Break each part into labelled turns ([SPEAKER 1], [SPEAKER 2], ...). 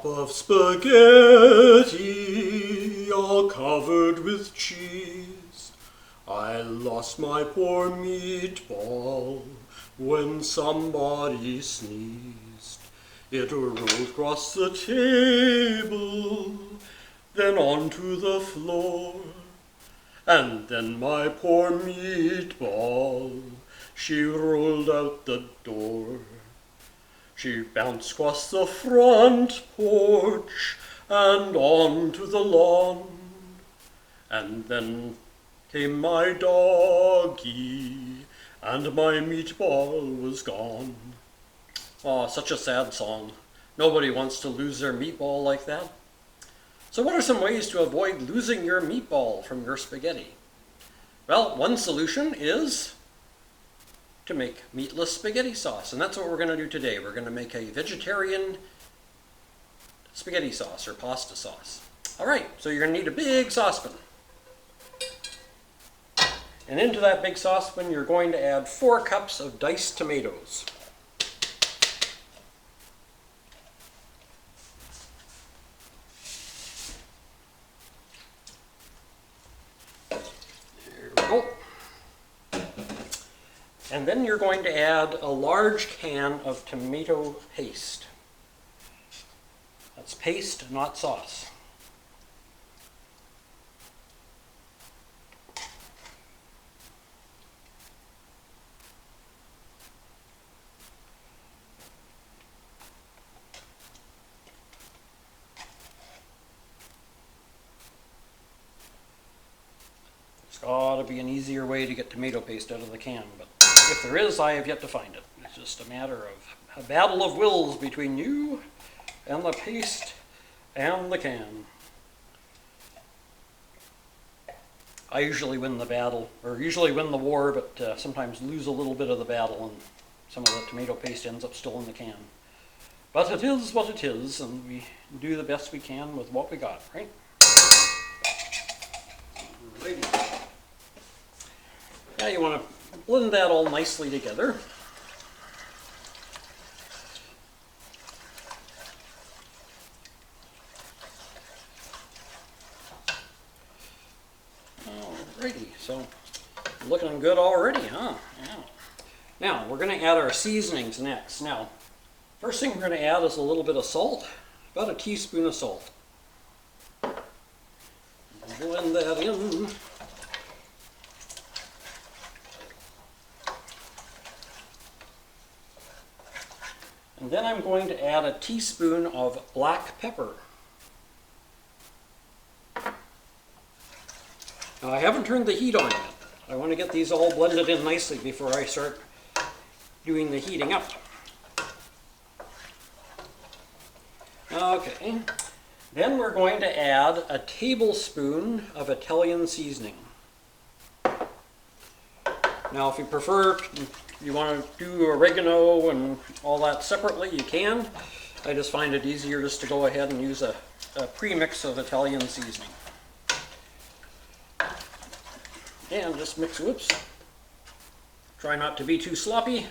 [SPEAKER 1] Cup of spaghetti, all covered with cheese. I lost my poor meatball when somebody sneezed. It rolled across the table, then onto the floor. And then my poor meatball, she rolled out the door. She bounced across the front porch and onto the lawn. And then came my doggie, and my meatball was gone. Oh, such a sad song. Nobody wants to lose their meatball like that. So what are some ways to avoid losing your meatball from your spaghetti? Well, one solution is to make meatless spaghetti sauce, and that's what we're going to do today. We're going to make a vegetarian spaghetti sauce or pasta sauce. All right, so you're going to need a big saucepan. And into that big saucepan, you're going to add 4 cups of diced tomatoes. And then you're going to add a large can of tomato paste. That's paste, not sauce. There's got to be an easier way to get tomato paste out of the can, but if there is, I have yet to find it. It's just a matter of a battle of wills between you and the paste and the can. I usually win the battle, or usually win the war, but sometimes lose a little bit of the battle, and some of the tomato paste ends up still in the can. But it is what it is, and we do the best we can with what we got, right? Alrighty. Now you want to blend that all nicely together. Alrighty, so looking good already, huh? Yeah. Now we're going to add our seasonings next. Now, first thing we're going to add is a little bit of salt, about a teaspoon of salt. Blend that in. And then I'm going to add a teaspoon of black pepper. Now I haven't turned the heat on yet. I want to get these all blended in nicely before I start doing the heating up. Okay, then we're going to add a tablespoon of Italian seasoning. Now if you prefer, you want to do oregano and all that separately, you can. I just find it easier just to go ahead and use a pre-mix of Italian seasoning. And just mix, whoops. Try not to be too sloppy.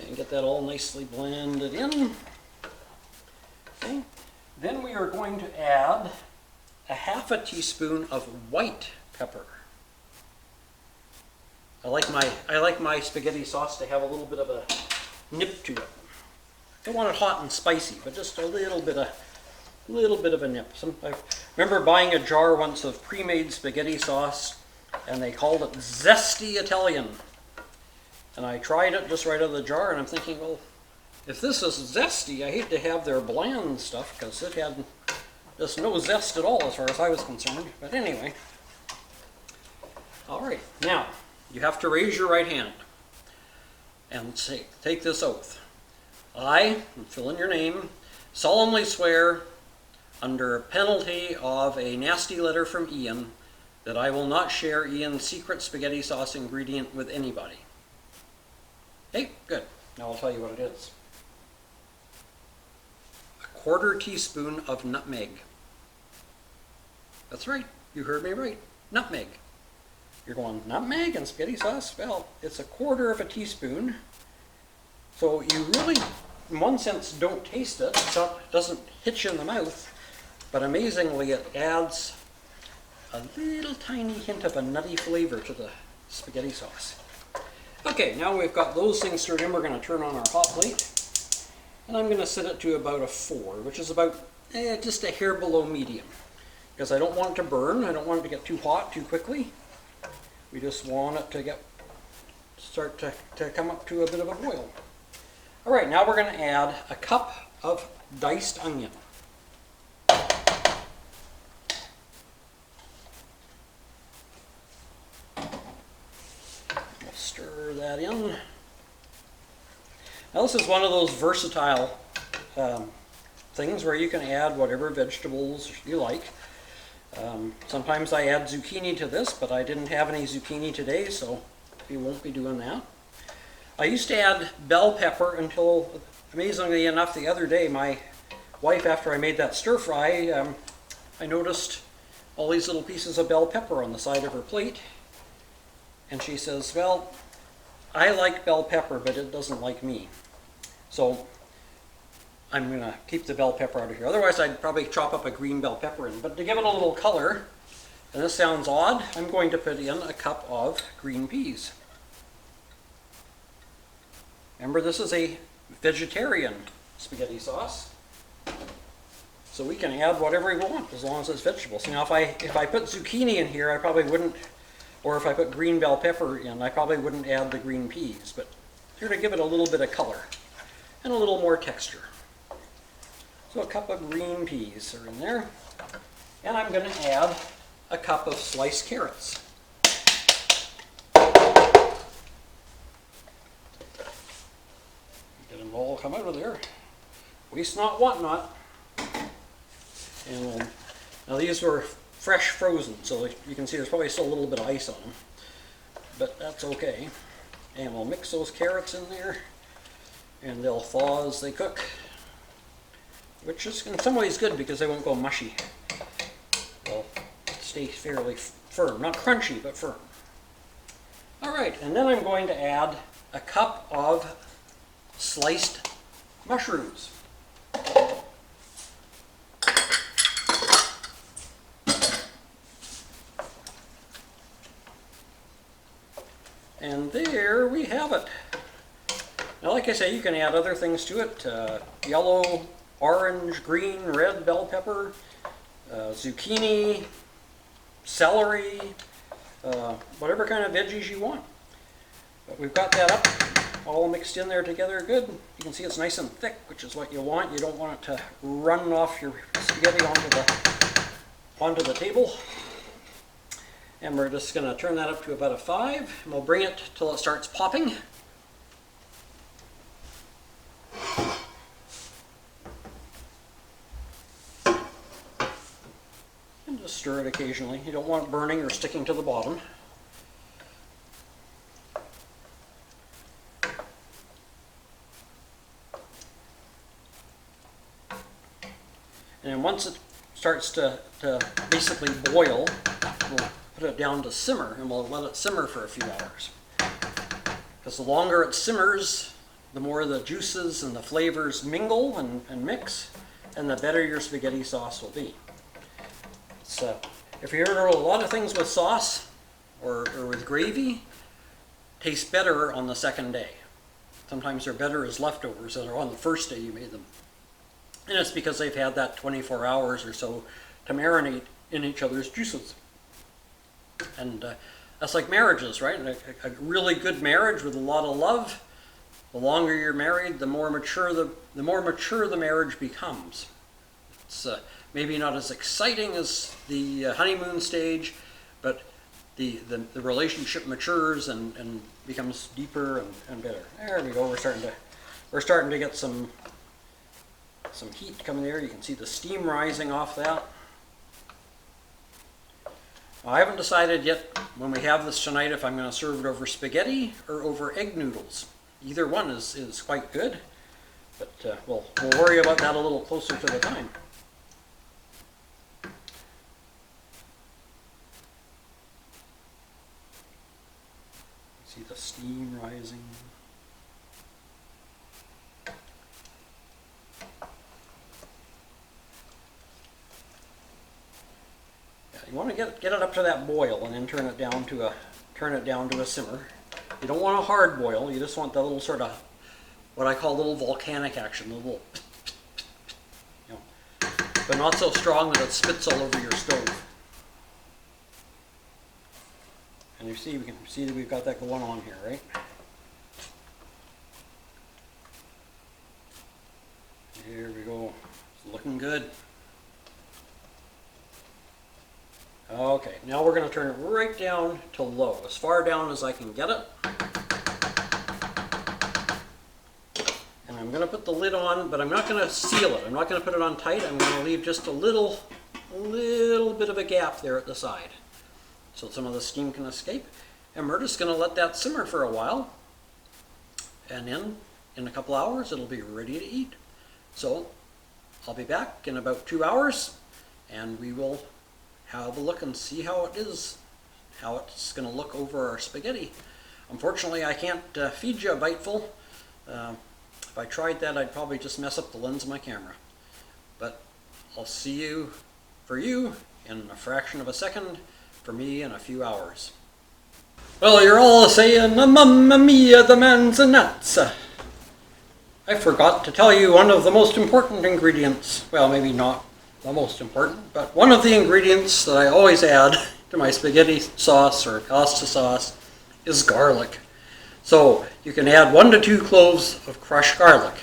[SPEAKER 1] And get that all nicely blended in. Okay. Then we are going to add a half a teaspoon of white pepper. I like my spaghetti sauce to have a little bit of a nip to it. Don't want it hot and spicy, but just a little bit of a nip. I remember buying a jar once of pre-made spaghetti sauce, and they called it zesty Italian. And I tried it just right out of the jar, and I'm thinking, well, if this is zesty, I hate to have their bland stuff, because it had just no zest at all as far as I was concerned. But anyway. All right, now you have to raise your right hand and take this oath. I, and fill in your name, solemnly swear under penalty of a nasty letter from Ian that I will not share Ian's secret spaghetti sauce ingredient with anybody. Okay, good. Now I'll tell you what it is. A 1/4 teaspoon of nutmeg.
[SPEAKER 2] That's right, you heard me right, nutmeg. You're going, nutmeg and spaghetti sauce? Well, it's 1/4 teaspoon. So you really, in one sense, don't taste it. It doesn't hit you in the mouth. But amazingly, it adds a little tiny hint of a nutty flavor to the spaghetti sauce. Okay, now we've got those things stirred in, we're going to turn on our hot plate. And I'm going to set it to about a 4, which is about just a hair below medium. Because I don't want it to burn, I don't want it to get too hot too quickly. We just want it to start to come up to a bit of a boil. All right, now we're going to add a cup of diced onion. We'll stir that in. Now this is one of those versatile things where you can add whatever vegetables you like. Sometimes I add zucchini to this, but I didn't have any zucchini today, so we won't be doing that. I used to add bell pepper until, amazingly enough, the other day, my wife, after I made that stir fry, I noticed all these little pieces of bell pepper on the side of her plate. And she says, well, I like bell pepper, but it doesn't like me. So I'm going to keep the bell pepper out of here. Otherwise, I'd probably chop up a green bell pepper in. But to give it a little color, and this sounds odd, I'm going to put in a cup of green peas. Remember, this is a vegetarian spaghetti sauce. So we can add whatever we want as long as it's vegetables. Now, if I put zucchini in here, I probably wouldn't, or if I put green bell pepper in, I probably wouldn't add the green peas. But here to give it a little bit of color and a little more texture. So a cup of green peas are in there. And I'm going to add a cup of sliced carrots. Get them all come out of there. Waste not, want not. And now these were fresh frozen, so you can see there's probably still a little bit of ice on them. But that's okay. And we'll mix those carrots in there, and they'll thaw as they cook. Which is in some ways good because they won't go mushy. They'll stay fairly firm. Not crunchy, but firm. Alright, and then I'm going to add a cup of sliced mushrooms. And there we have it. Now, like I say, you can add other things to it. Yellow, orange, green, red bell pepper, zucchini, celery, whatever kind of veggies you want. But we've got that up all mixed in there together good. You can see it's nice and thick, which is what you want. You don't want it to run off your spaghetti onto the table. And we're just going to turn that up to about a 5, and we'll bring it till it starts popping. And just stir it occasionally. You don't want it burning or sticking to the bottom. And once it starts to basically boil, we'll put it down to simmer, and we'll let it simmer for a few hours. Because the longer it simmers, the more the juices and the flavors mingle and mix, and the better your spaghetti sauce will be. So, if you heard a lot of things with sauce or with gravy, taste better on the second day. Sometimes they're better as leftovers that are on the first day you made them. And it's because they've had that 24 hours or so to marinate in each other's juices. And that's like marriages, right? A really good marriage with a lot of love, the longer you're married, the more mature the marriage becomes. It's maybe not as exciting as the honeymoon stage, but the relationship matures and becomes deeper and better. There we go. We're starting to get some heat coming there. You can see the steam rising off that. I haven't decided yet when we have this tonight if I'm going to serve it over spaghetti or over egg noodles. Either one is quite good, but we'll worry about that a little closer to the time. See the steam rising. Yeah, you want to get it up to that boil and then turn it down to a simmer. You don't want a hard boil. You just want the little sort of what I call little volcanic action, the little, you know, but not so strong that it spits all over your stove. And you see, we can see that we've got that going on here, right? Here we go. It's looking good. Okay, now we're going to turn it right down to low, as far down as I can get it. And I'm going to put the lid on, but I'm not going to seal it. I'm not going to put it on tight. I'm going to leave just a little bit of a gap there at the side, so some of the steam can escape. And we're just going to let that simmer for a while. And then in a couple hours, it'll be ready to eat. So I'll be back in about 2 hours, and we will have a look and see how it is, how it's going to look over our spaghetti. Unfortunately, I can't feed you a biteful. If I tried that, I'd probably just mess up the lens of my camera. But I'll see you, for you, in a fraction of a second, for me in a few hours. Well, you're all saying, Mamma Mia, the man's a nuts. I forgot to tell you one of the most important ingredients. Well, maybe not the most important, but one of the ingredients that I always add to my spaghetti sauce or pasta sauce is garlic. So you can add 1 to 2 cloves of crushed garlic.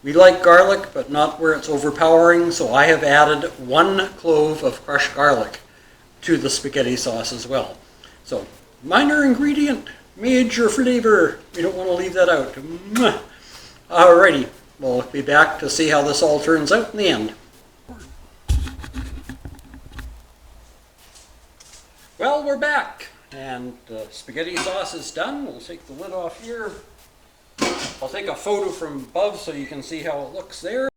[SPEAKER 2] We like garlic, but not where it's overpowering, so I have added 1 clove of crushed garlic to the spaghetti sauce as well. So minor ingredient, major flavor. We don't want to leave that out. Alrighty, we'll be back to see how this all turns out in the end. Well, we're back, and the spaghetti sauce is done. We'll take the lid off here. I'll take a photo from above so you can see how it looks there.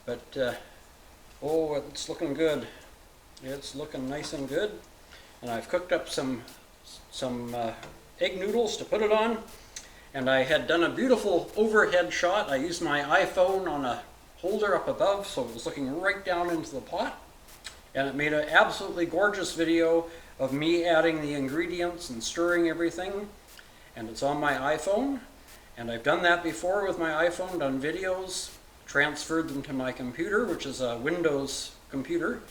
[SPEAKER 2] But, oh, it's looking good. It's looking nice and good. And I've cooked up some egg noodles to put it on. And I had done a beautiful overhead shot. I used my iPhone on a holder up above, so it was looking right down into the pot. And it made an absolutely gorgeous video of me adding the ingredients and stirring everything. And it's on my iPhone. And I've done that before with my iPhone, done videos, transferred them to my computer, which is a Windows computer.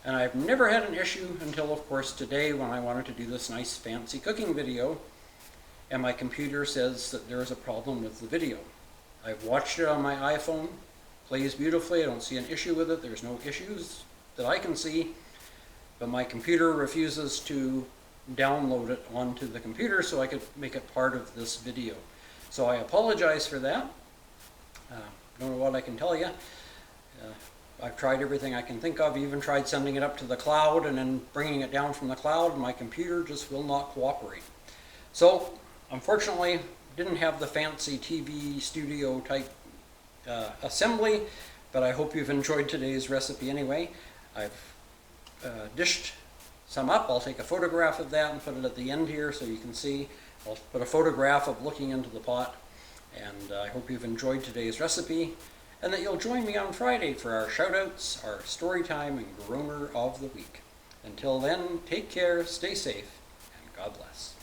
[SPEAKER 2] And I've never had an issue until, of course, today when I wanted to do this nice fancy cooking video. And my computer says that there is a problem with the video. I've watched it on my iPhone. Plays beautifully. I don't see an issue with it. There's no issues that I can see, but my computer refuses to download it onto the computer so I could make it part of this video. So I apologize for that. Don't know what I can tell you. I've tried everything I can think of, even tried sending it up to the cloud and then bringing it down from the cloud. My computer just will not cooperate. So unfortunately, didn't have the fancy TV studio type assembly, but I hope you've enjoyed today's recipe anyway. I've dished some up. I'll take a photograph of that and put it at the end here so you can see. I'll put a photograph of looking into the pot, and I hope you've enjoyed today's recipe and that you'll join me on Friday for our shout-outs, our story time, and groaner of the week. Until then, take care, stay safe, and God bless.